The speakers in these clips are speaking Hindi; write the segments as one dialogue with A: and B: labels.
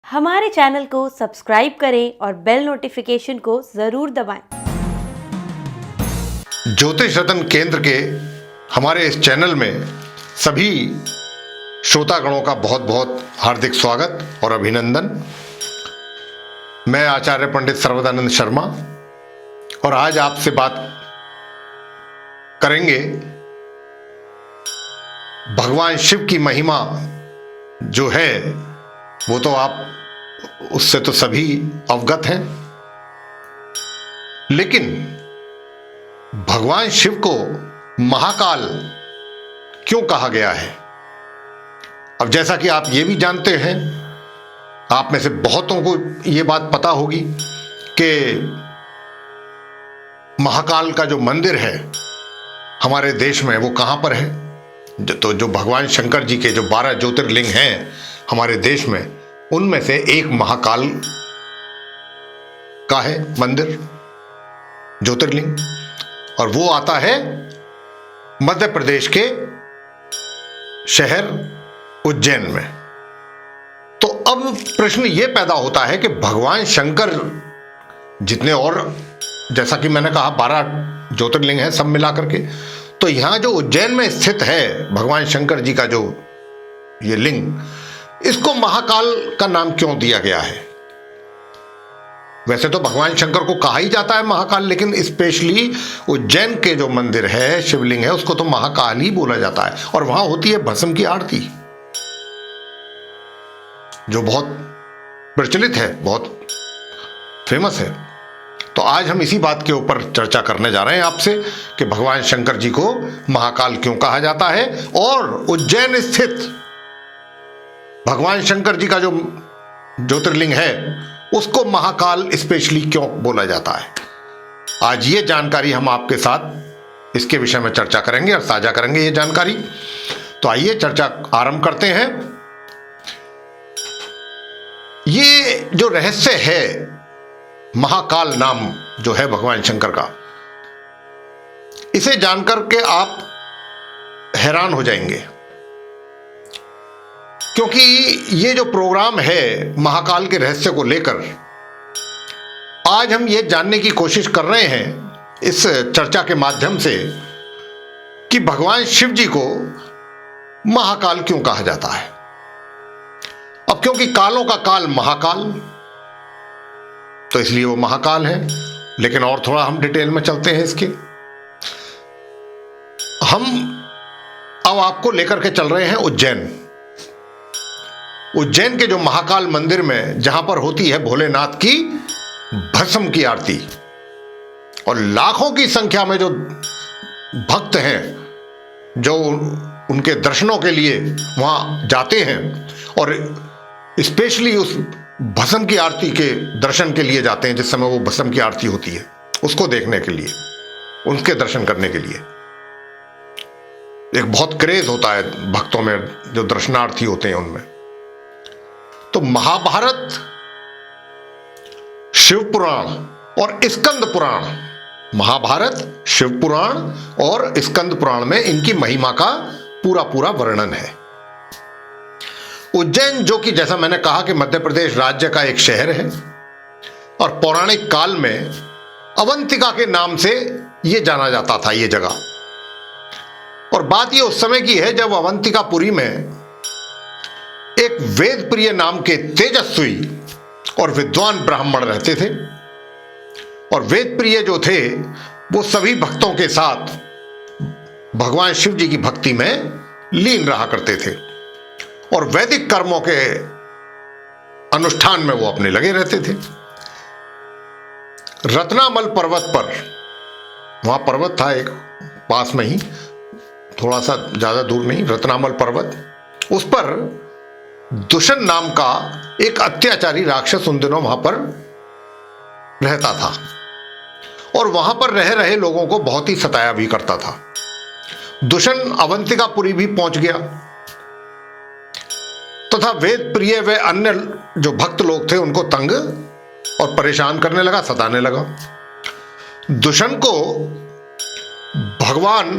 A: हमारे चैनल को सब्सक्राइब करें और बेल नोटिफिकेशन को जरूर दबाएं।
B: ज्योतिष रत्न केंद्र के हमारे इस चैनल में सभी श्रोतागणों का बहुत बहुत हार्दिक स्वागत और अभिनंदन। मैं आचार्य पंडित सर्वदानंद शर्मा और आज आपसे बात करेंगे भगवान शिव की महिमा जो है वो तो आप उससे तो सभी अवगत हैं, लेकिन भगवान शिव को महाकाल क्यों कहा गया है। अब जैसा कि आप ये भी जानते हैं, आप में से बहुतों को ये बात पता होगी कि महाकाल का जो मंदिर है हमारे देश में वो कहां पर है। तो जो भगवान शंकर जी के जो 12 ज्योतिर्लिंग हैं हमारे देश में, उनमें से एक महाकाल का है मंदिर, ज्योतिर्लिंग, और वो आता है मध्य प्रदेश के शहर उज्जैन में। तो अब प्रश्न ये पैदा होता है कि भगवान शंकर जितने और, जैसा कि मैंने कहा 12 ज्योतिर्लिंग हैं सब मिलाकर के, तो यहां जो उज्जैन में स्थित है भगवान शंकर जी का जो ये लिंग, इसको महाकाल का नाम क्यों दिया गया है। वैसे तो भगवान शंकर को कहा ही जाता है महाकाल, लेकिन स्पेशली उज्जैन के जो मंदिर है, शिवलिंग है, उसको तो महाकाल ही बोला जाता है। और वहां होती है भस्म की आरती जो बहुत प्रचलित है, बहुत फेमस है। तो आज हम इसी बात के ऊपर चर्चा करने जा रहे हैं आपसे कि भगवान शंकर जी को महाकाल क्यों कहा जाता है और उज्जैन स्थित भगवान शंकर जी का जो ज्योतिर्लिंग है उसको महाकाल स्पेशली क्यों बोला जाता है। आज ये जानकारी हम आपके साथ इसके विषय में चर्चा करेंगे और साझा करेंगे ये जानकारी। तो आइए चर्चा आरंभ करते हैं। ये जो रहस्य है महाकाल नाम जो है भगवान शंकर का, इसे जानकर के आप हैरान हो जाएंगे, क्योंकि ये जो प्रोग्राम है महाकाल के रहस्य को लेकर, आज हम ये जानने की कोशिश कर रहे हैं इस चर्चा के माध्यम से कि भगवान शिव जी को महाकाल क्यों कहा जाता है। अब क्योंकि कालों का काल महाकाल, तो इसलिए वो महाकाल है। लेकिन और थोड़ा हम डिटेल में चलते हैं इसके। हम अब आपको लेकर के चल रहे हैं उज्जैन। उज्जैन के जो महाकाल मंदिर में, जहां पर होती है भोलेनाथ की भस्म की आरती, और लाखों की संख्या में जो भक्त हैं जो उनके दर्शनों के लिए वहां जाते हैं और स्पेशली उस भस्म की आरती के दर्शन के लिए जाते हैं, जिस समय वो भस्म की आरती होती है उसको देखने के लिए, उनके दर्शन करने के लिए एक बहुत क्रेज होता है भक्तों में जो दर्शनार्थी होते हैं उनमें। तो महाभारत, शिव पुराण और स्कंद पुराण, महाभारत, शिव पुराण और स्कंद पुराण में इनकी महिमा का पूरा पूरा वर्णन है। उज्जैन, जो कि जैसा मैंने कहा कि मध्य प्रदेश राज्य का एक शहर है और पौराणिक काल में अवंतिका के नाम से यह जाना जाता था ये जगह। और बात यह उस समय की है जब अवंतिकापुरी में एक वेद प्रिय नाम के तेजस्वी और विद्वान ब्राह्मण रहते थे। और वेद प्रिय जो थे वो सभी भक्तों के साथ भगवान शिव जी की भक्ति में लीन रहा करते थे और वैदिक कर्मों के अनुष्ठान में वो अपने लगे रहते थे। रत्नामल पर्वत पर, वहां पर्वत था एक पास में ही, थोड़ा सा ज्यादा दूर नहीं, रत्नामल पर्वत, उस पर दुष्ण नाम का एक अत्याचारी राक्षस उन दिनों वहां पर रहता था और वहां पर रह रहे लोगों को बहुत ही सताया भी करता था। दुष्ण अवंतिकापुरी भी पहुंच गया तथा वेद प्रिय व अन्य जो भक्त लोग थे उनको तंग और परेशान करने लगा, सताने लगा। दुष्ण को भगवान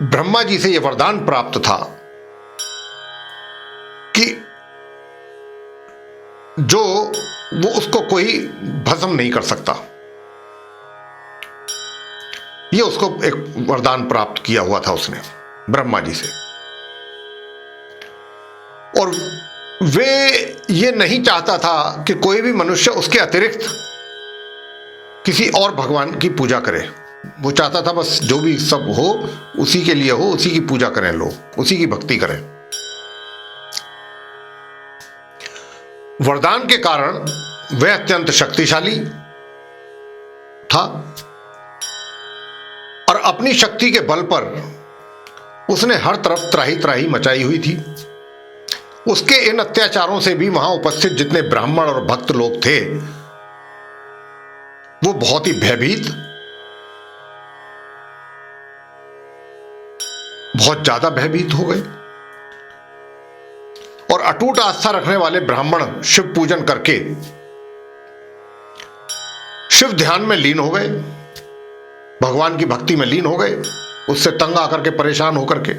B: ब्रह्मा जी से यह वरदान प्राप्त था कि जो वो उसको कोई भस्म नहीं कर सकता। ये उसको एक वरदान प्राप्त किया हुआ था उसने ब्रह्मा जी से, और वे ये नहीं चाहता था कि कोई भी मनुष्य उसके अतिरिक्त किसी और भगवान की पूजा करे। वो चाहता था बस जो भी सब हो उसी के लिए हो, उसी की पूजा करें लोग, उसी की भक्ति करें। वरदान के कारण वह अत्यंत शक्तिशाली था और अपनी शक्ति के बल पर उसने हर तरफ त्राही त्राही मचाई हुई थी। उसके इन अत्याचारों से भी वहां उपस्थित जितने ब्राह्मण और भक्त लोग थे वो बहुत ही भयभीत, बहुत ज्यादा भयभीत हो गए, और अटूट आस्था रखने वाले ब्राह्मण शिव पूजन करके शिव ध्यान में लीन हो गए, भगवान की भक्ति में लीन हो गए, उससे तंग आकर के, परेशान होकर के।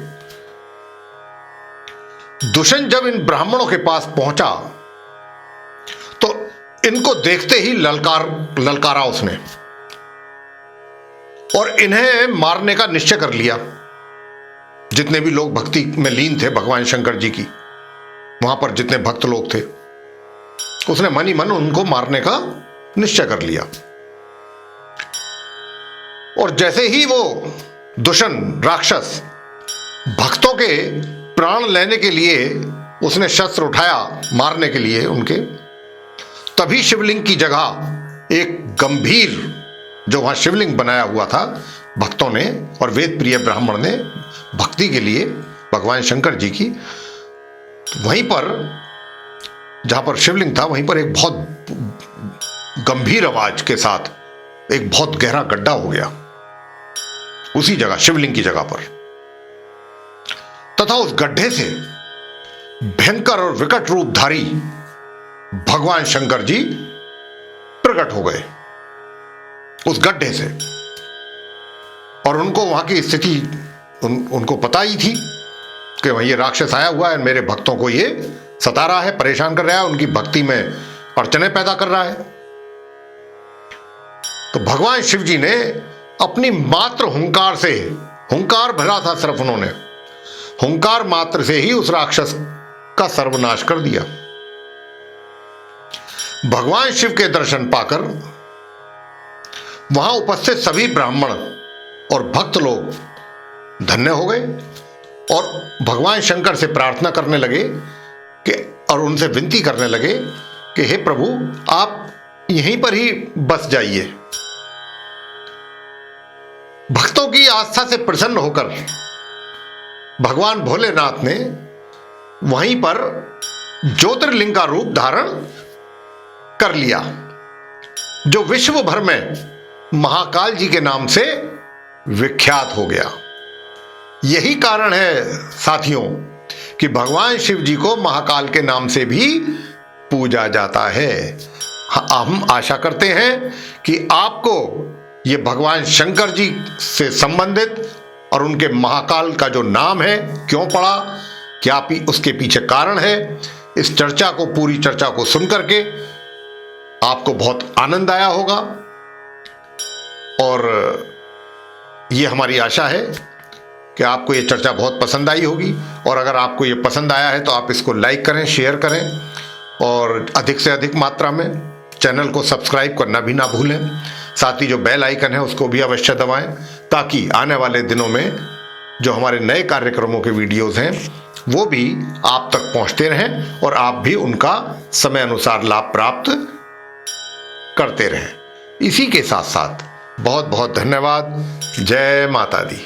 B: दुष्यंत जब इन ब्राह्मणों के पास पहुंचा तो इनको देखते ही ललकारा उसने और इन्हें मारने का निश्चय कर लिया। जितने भी लोग भक्ति में लीन थे भगवान शंकर जी की, वहां पर जितने भक्त लोग थे, उसने मन ही मन उनको मारने का निश्चय कर लिया। और जैसे ही वो दुष्यंत राक्षस भक्तों के प्राण लेने के लिए उसने शस्त्र उठाया मारने के लिए उनके, तभी शिवलिंग की जगह एक गंभीर, जो वहां शिवलिंग बनाया हुआ था भक्तों ने और वेद प्रिय ब्राह्मण ने भक्ति के लिए भगवान शंकर जी की, वहीं पर जहां पर शिवलिंग था वहीं पर एक बहुत गंभीर आवाज के साथ एक बहुत गहरा गड्ढा हो गया उसी जगह, शिवलिंग की जगह पर, तथा उस गड्ढे से भयंकर और विकट रूपधारी भगवान शंकर जी प्रकट हो गए उस गड्ढे से। और उनको वहां की स्थिति उनको पता ही थी कि वहां ये राक्षस आया हुआ है, मेरे भक्तों को ये सता रहा है, परेशान कर रहा है, उनकी भक्ति में अड़चने पैदा कर रहा है। तो भगवान शिव जी ने अपनी मात्र हुंकार से, हुंकार भरा था सिर्फ उन्होंने, हुंकार मात्र से ही उस राक्षस का सर्वनाश कर दिया। भगवान शिव के दर्शन पाकर वहां उपस्थित सभी ब्राह्मण और भक्त लोग धन्य हो गए और भगवान शंकर से प्रार्थना करने लगे कि, और उनसे विनती करने लगे कि हे प्रभु, आप यहीं पर ही बस जाइए। भक्तों की आस्था से प्रसन्न होकर भगवान भोलेनाथ ने वहीं पर ज्योतिर्लिंग का रूप धारण कर लिया, जो विश्व भर में महाकाल जी के नाम से विख्यात हो गया। यही कारण है साथियों कि भगवान शिव जी को महाकाल के नाम से भी पूजा जाता है। हम आशा करते हैं कि आपको ये भगवान शंकर जी से संबंधित और उनके महाकाल का जो नाम है क्यों पड़ा, क्या उसके पीछे कारण है, इस चर्चा को, पूरी चर्चा को सुनकर के आपको बहुत आनंद आया होगा। और ये हमारी आशा है कि आपको ये चर्चा बहुत पसंद आई होगी। और अगर आपको ये पसंद आया है तो आप इसको लाइक करें, शेयर करें और अधिक से अधिक मात्रा में चैनल को सब्सक्राइब करना भी ना भूलें। साथ ही जो बेल आइकन है उसको भी अवश्य दबाएं, ताकि आने वाले दिनों में जो हमारे नए कार्यक्रमों के वीडियोस हैं वो भी आप तक पहुंचते रहें और आप भी उनका समय अनुसार लाभ प्राप्त करते रहें। इसी के साथ साथ बहुत बहुत धन्यवाद। जय माता दी।